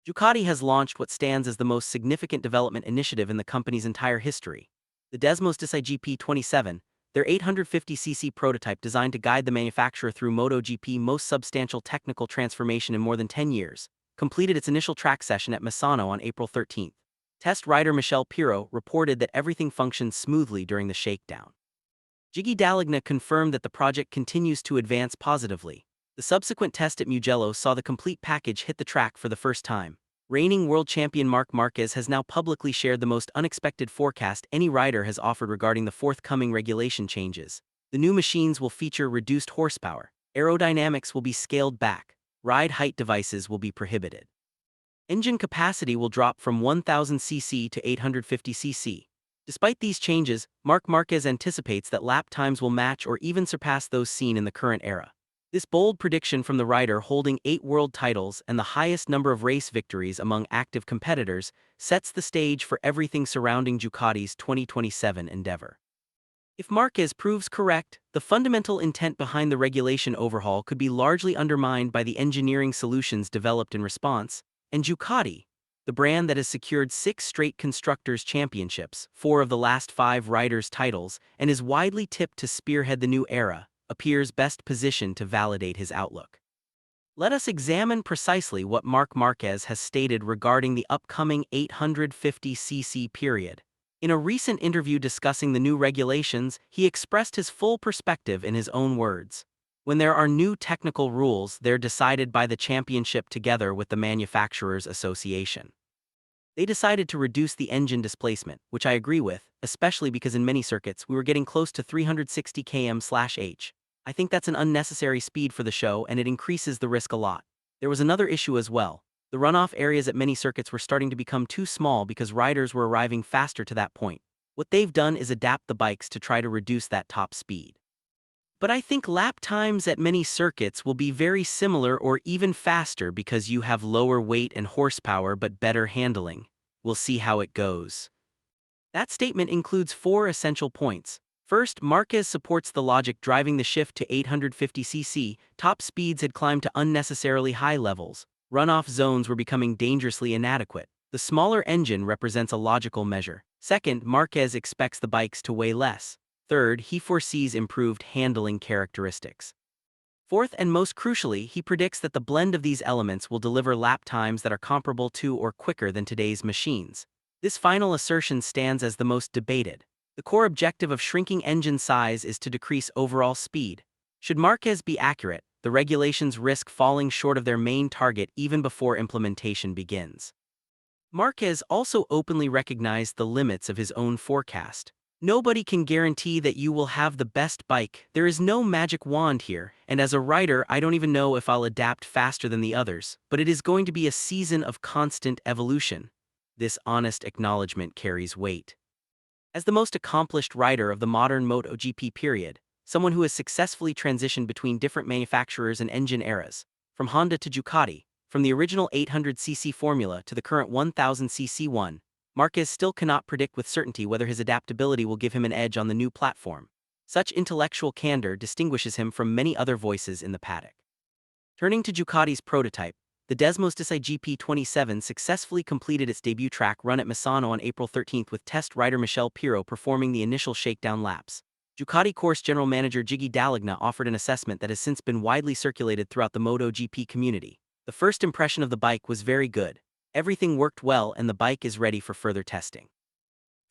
Ducati has launched what stands as the most significant development initiative in the company's entire history. The Desmos Ducati 27, their 850cc prototype designed to guide the manufacturer through MotoGP's most substantial technical transformation in more than 10 years, completed its initial track session at Misano on April 13. Test rider Michel Pirot reported that everything functioned smoothly during the shakedown. Gigi D'Allegna confirmed that the project continues to advance positively. The subsequent test at Mugello saw the complete package hit the track for the first time. Reigning world champion Marc Marquez has now publicly shared the most unexpected forecast any rider has offered regarding the forthcoming regulation changes. The new machines will feature reduced horsepower, aerodynamics will be scaled back, ride height devices will be prohibited. Engine capacity will drop from 1000cc to 850cc. Despite these changes, Marc Marquez anticipates that lap times will match or even surpass those seen in the current era. This bold prediction from the rider holding 8 world titles and the highest number of race victories among active competitors sets the stage for everything surrounding Ducati's 2027 endeavor. If Marquez proves correct, the fundamental intent behind the regulation overhaul could be largely undermined by the engineering solutions developed in response, and Ducati, the brand that has secured 6 straight Constructors' Championships, 4 of the last 5 Riders' titles, and is widely tipped to spearhead the new era, appears best positioned to validate his outlook. Let us examine precisely what Marc Marquez has stated regarding the upcoming 850cc period. In a recent interview discussing the new regulations, he expressed his full perspective in his own words. When there are new technical rules, they're decided by the championship together with the Manufacturers Association. They decided to reduce the engine displacement, which I agree with, especially because in many circuits we were getting close to 360 km/h. I think that's an unnecessary speed for the show and it increases the risk a lot. There was another issue as well. The runoff areas at many circuits were starting to become too small because riders were arriving faster to that point. What they've done is adapt the bikes to try to reduce that top speed. But I think lap times at many circuits will be very similar or even faster because you have lower weight and horsepower but better handling. We'll see how it goes. That statement includes 4 essential points. First, Marquez supports the logic driving the shift to 850cc. Top speeds had climbed to unnecessarily high levels. Runoff zones were becoming dangerously inadequate. The smaller engine represents a logical measure. Second, Marquez expects the bikes to weigh less. Third, he foresees improved handling characteristics. Fourth, and most crucially, he predicts that the blend of these elements will deliver lap times that are comparable to or quicker than today's machines. This final assertion stands as the most debated. The core objective of shrinking engine size is to decrease overall speed. Should Marquez be accurate, the regulations risk falling short of their main target even before implementation begins. Marquez also openly recognized the limits of his own forecast. Nobody can guarantee that you will have the best bike. There is no magic wand here, and as a rider, I don't even know if I'll adapt faster than the others, but it is going to be a season of constant evolution. This honest acknowledgement carries weight. As the most accomplished rider of the modern MotoGP period, someone who has successfully transitioned between different manufacturers and engine eras, from Honda to Ducati, from the original 800cc Formula to the current 1000cc one, Marquez still cannot predict with certainty whether his adaptability will give him an edge on the new platform. Such intellectual candor distinguishes him from many other voices in the paddock. Turning to Ducati's prototype, the Desmos Ducati 27 successfully completed its debut track run at Misano on April 13 with test rider Michel Pirot performing the initial shakedown laps. Ducati course general manager Gigi D'Allegna offered an assessment that has since been widely circulated throughout the MotoGP community. The first impression of the bike was very good. Everything worked well and the bike is ready for further testing.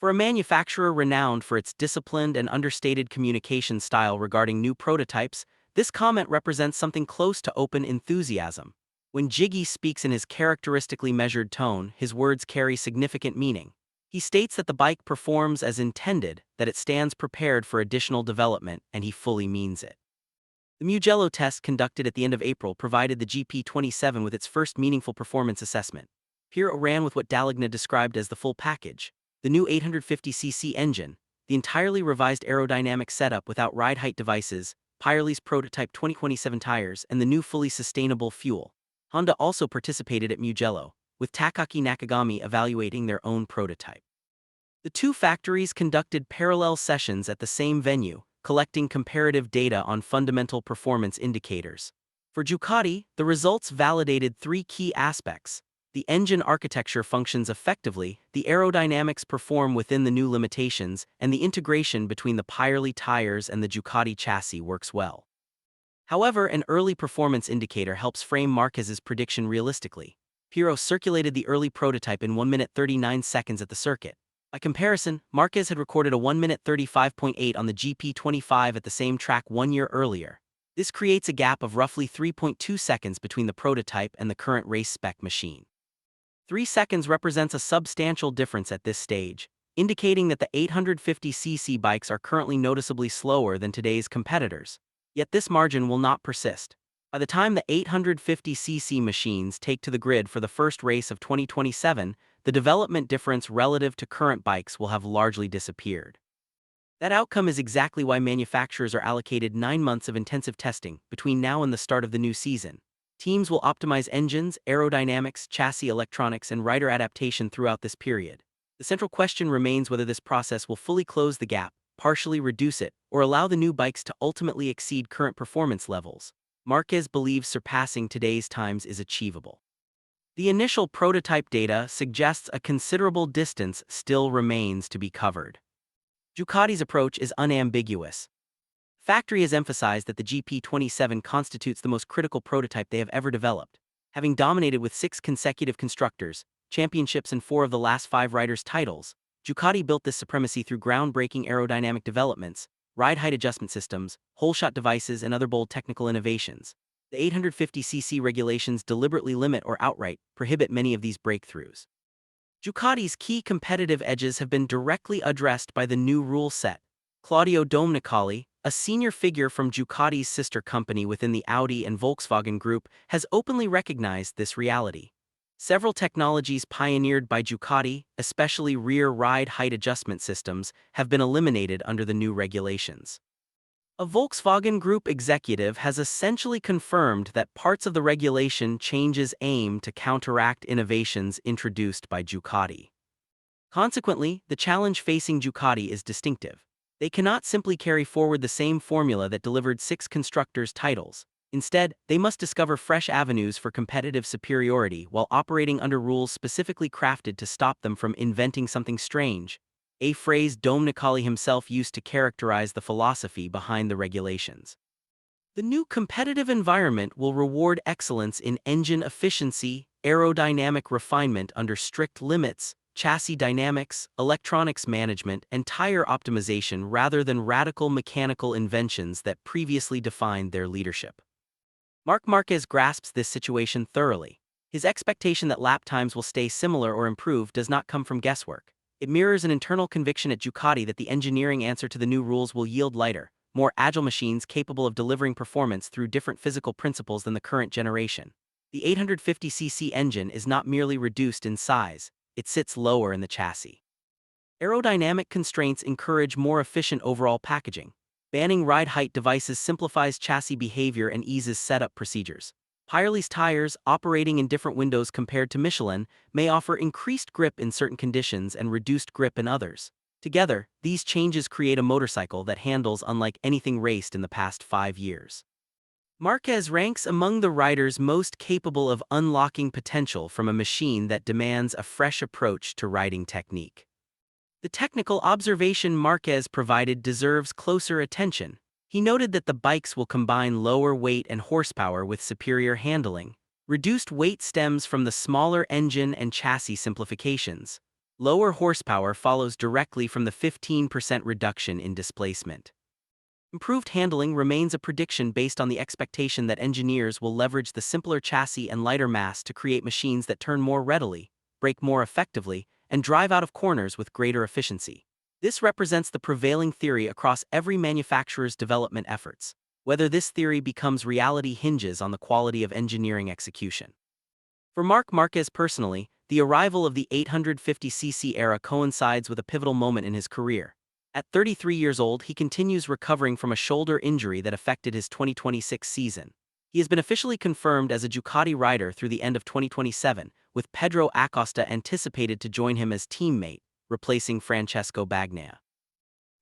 For a manufacturer renowned for its disciplined and understated communication style regarding new prototypes, this comment represents something close to open enthusiasm. When Gigi speaks in his characteristically measured tone, his words carry significant meaning. He states that the bike performs as intended, that it stands prepared for additional development, and he fully means it. The Mugello test conducted at the end of April provided the GP27 with its first meaningful performance assessment. Pirot ran with what D'Allegna described as the full package: the new 850cc engine, the entirely revised aerodynamic setup without ride height devices, Pirelli's prototype 2027 tires, and the new fully sustainable fuel. Honda also participated at Mugello, with Takaki Nakagami evaluating their own prototype. The two factories conducted parallel sessions at the same venue, collecting comparative data on fundamental performance indicators. For Ducati, the results validated 3 key aspects: The engine architecture functions effectively, the aerodynamics perform within the new limitations, and the integration between the Pirelli tires and the Ducati chassis works well. However, an early performance indicator helps frame Marquez's prediction realistically. Pirro circulated the early prototype in 1 minute 39 seconds at the circuit. By comparison, Marquez had recorded a 1 minute 35.8 on the GP25 at the same track 1 year earlier. This creates a gap of roughly 3.2 seconds between the prototype and the current race spec machine. 3 seconds represents a substantial difference at this stage, indicating that the 850cc bikes are currently noticeably slower than today's competitors. Yet this margin will not persist. By the time the 850cc machines take to the grid for the first race of 2027, the development difference relative to current bikes will have largely disappeared. That outcome is exactly why manufacturers are allocated 9 months of intensive testing between now and the start of the new season. Teams will optimize engines, aerodynamics, chassis electronics, and rider adaptation throughout this period. The central question remains whether this process will fully close the gap, partially reduce it, or allow the new bikes to ultimately exceed current performance levels. Marquez believes surpassing today's times is achievable. The initial prototype data suggests a considerable distance still remains to be covered. Ducati's approach is unambiguous. Factory has emphasized that the GP27 constitutes the most critical prototype they have ever developed. Having dominated with 6 consecutive constructors, championships and 4 of the last 5 riders' titles, Ducati built this supremacy through groundbreaking aerodynamic developments, ride height adjustment systems, whole-shot devices, and other bold technical innovations. The 850cc regulations deliberately limit or outright prohibit many of these breakthroughs. Ducati's key competitive edges have been directly addressed by the new rule set. Claudio Domenicali, a senior figure from Ducati's sister company within the Audi and Volkswagen Group, has openly recognized this reality. Several technologies pioneered by Ducati, especially rear ride height adjustment systems, have been eliminated under the new regulations. A Volkswagen Group executive has essentially confirmed that parts of the regulation changes aim to counteract innovations introduced by Ducati. Consequently, the challenge facing Ducati is distinctive. They cannot simply carry forward the same formula that delivered 6 constructors' titles. Instead, they must discover fresh avenues for competitive superiority while operating under rules specifically crafted to stop them from inventing something strange, a phrase Domenicali himself used to characterize the philosophy behind the regulations. The new competitive environment will reward excellence in engine efficiency, aerodynamic refinement under strict limits, chassis dynamics, electronics management, and tire optimization rather than radical mechanical inventions that previously defined their leadership. Marc Marquez grasps this situation thoroughly. His expectation that lap times will stay similar or improve does not come from guesswork. It mirrors an internal conviction at Ducati that the engineering answer to the new rules will yield lighter, more agile machines capable of delivering performance through different physical principles than the current generation. The 850cc engine is not merely reduced in size, it sits lower in the chassis. Aerodynamic constraints encourage more efficient overall packaging. Banning ride height devices simplifies chassis behavior and eases setup procedures. Pirelli's tires, operating in different windows compared to Michelin, may offer increased grip in certain conditions and reduced grip in others. Together, these changes create a motorcycle that handles unlike anything raced in the past 5 years. Marquez ranks among the riders most capable of unlocking potential from a machine that demands a fresh approach to riding technique. The technical observation Marquez provided deserves closer attention. He noted that the bikes will combine lower weight and horsepower with superior handling. Reduced weight stems from the smaller engine and chassis simplifications. Lower horsepower follows directly from the 15% reduction in displacement. Improved handling remains a prediction based on the expectation that engineers will leverage the simpler chassis and lighter mass to create machines that turn more readily, brake more effectively, and drive out of corners with greater efficiency. This represents the prevailing theory across every manufacturer's development efforts. Whether this theory becomes reality hinges on the quality of engineering execution. For Marc Marquez personally, the arrival of the 850cc era coincides with a pivotal moment in his career. At 33 years old, he continues recovering from a shoulder injury that affected his 2026 season. He has been officially confirmed as a Ducati rider through the end of 2027, with Pedro Acosta anticipated to join him as teammate, replacing Francesco Bagnaia.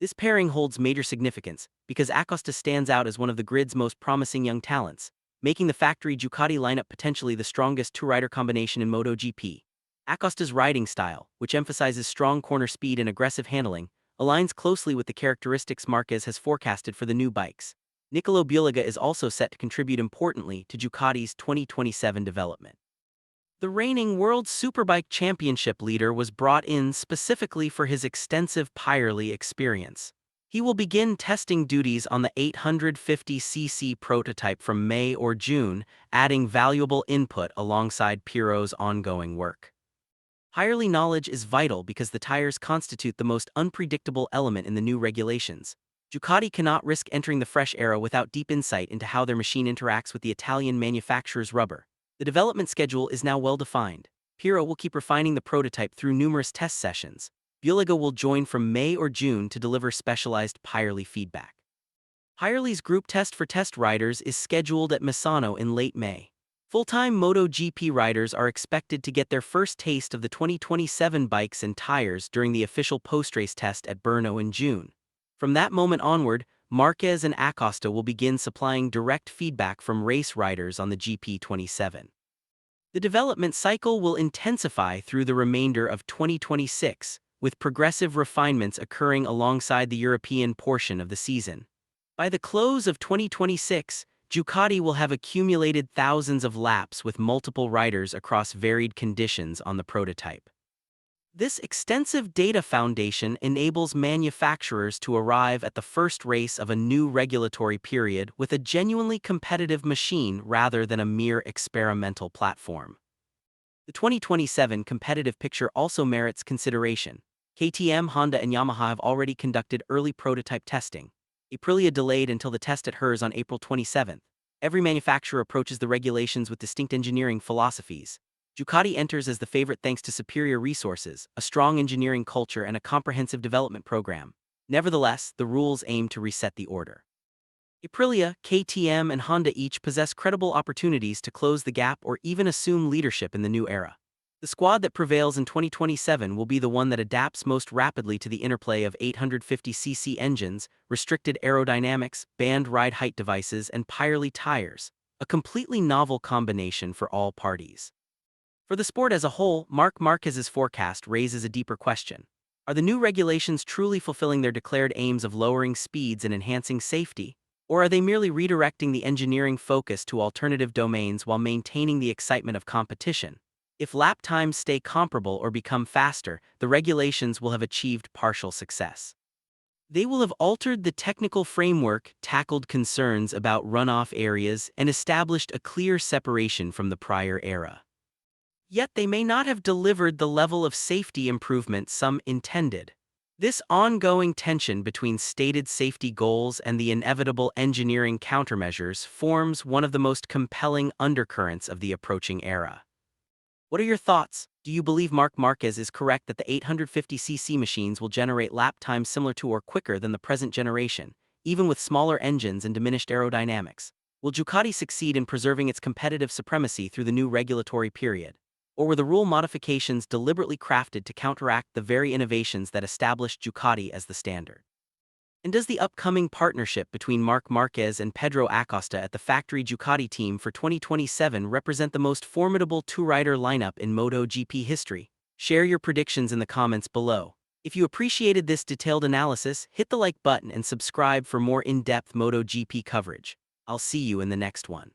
This pairing holds major significance because Acosta stands out as one of the grid's most promising young talents. making the factory Ducati lineup potentially the strongest two-rider combination in MotoGP. Acosta's riding style, which emphasizes strong corner speed and aggressive handling, aligns closely with the characteristics Marquez has forecasted for the new bikes. Nicolo Bulega is also set to contribute importantly to Ducati's 2027 development. The reigning World Superbike Championship leader was brought in specifically for his extensive Pirelli experience. He will begin testing duties on the 850cc prototype from May or June, adding valuable input alongside Piro's ongoing work. Pirelli knowledge is vital because the tires constitute the most unpredictable element in the new regulations. Ducati cannot risk entering the fresh era without deep insight into how their machine interacts with the Italian manufacturer's rubber. The development schedule is now well defined. Piro will keep refining the prototype through numerous test sessions. Bulega will join from May or June to deliver specialized Pirelli feedback. Pirelli's group test for test riders is scheduled at Misano in late May. Full-time MotoGP riders are expected to get their first taste of the 2027 bikes and tires during the official post-race test at Brno in June. From that moment onward, Marquez and Acosta will begin supplying direct feedback from race riders on the GP27. The development cycle will intensify through the remainder of 2026, with progressive refinements occurring alongside the European portion of the season. By the close of 2026, Ducati will have accumulated thousands of laps with multiple riders across varied conditions on the prototype. This extensive data foundation enables manufacturers to arrive at the first race of a new regulatory period with a genuinely competitive machine rather than a mere experimental platform. The 2027 competitive picture also merits consideration. KTM, Honda, and Yamaha have already conducted early prototype testing. Aprilia delayed until the test at Hers on April 27. Every manufacturer approaches the regulations with distinct engineering philosophies. Ducati enters as the favorite thanks to superior resources, a strong engineering culture, and a comprehensive development program. Nevertheless, the rules aim to reset the order. Aprilia, KTM, and Honda each possess credible opportunities to close the gap or even assume leadership in the new era. The squad that prevails in 2027 will be the one that adapts most rapidly to the interplay of 850cc engines, restricted aerodynamics, band ride height devices, and Pirelli tires, a completely novel combination for all parties. For the sport as a whole, Marc Marquez's forecast raises a deeper question. Are the new regulations truly fulfilling their declared aims of lowering speeds and enhancing safety? Or are they merely redirecting the engineering focus to alternative domains while maintaining the excitement of competition? If lap times stay comparable or become faster, the regulations will have achieved partial success. They will have altered the technical framework, tackled concerns about runoff areas, and established a clear separation from the prior era. Yet they may not have delivered the level of safety improvement some intended. This ongoing tension between stated safety goals and the inevitable engineering countermeasures forms one of the most compelling undercurrents of the approaching era. What are your thoughts? Do you believe Marc Marquez is correct that the 850cc machines will generate lap times similar to or quicker than the present generation, even with smaller engines and diminished aerodynamics? Will Ducati succeed in preserving its competitive supremacy through the new regulatory period? Or were the rule modifications deliberately crafted to counteract the very innovations that established Ducati as the standard? And does the upcoming partnership between Marc Marquez and Pedro Acosta at the factory Ducati team for 2027 represent the most formidable two-rider lineup in MotoGP history? Share your predictions in the comments below. If you appreciated this detailed analysis, hit the like button and subscribe for more in-depth MotoGP coverage. I'll see you in the next one.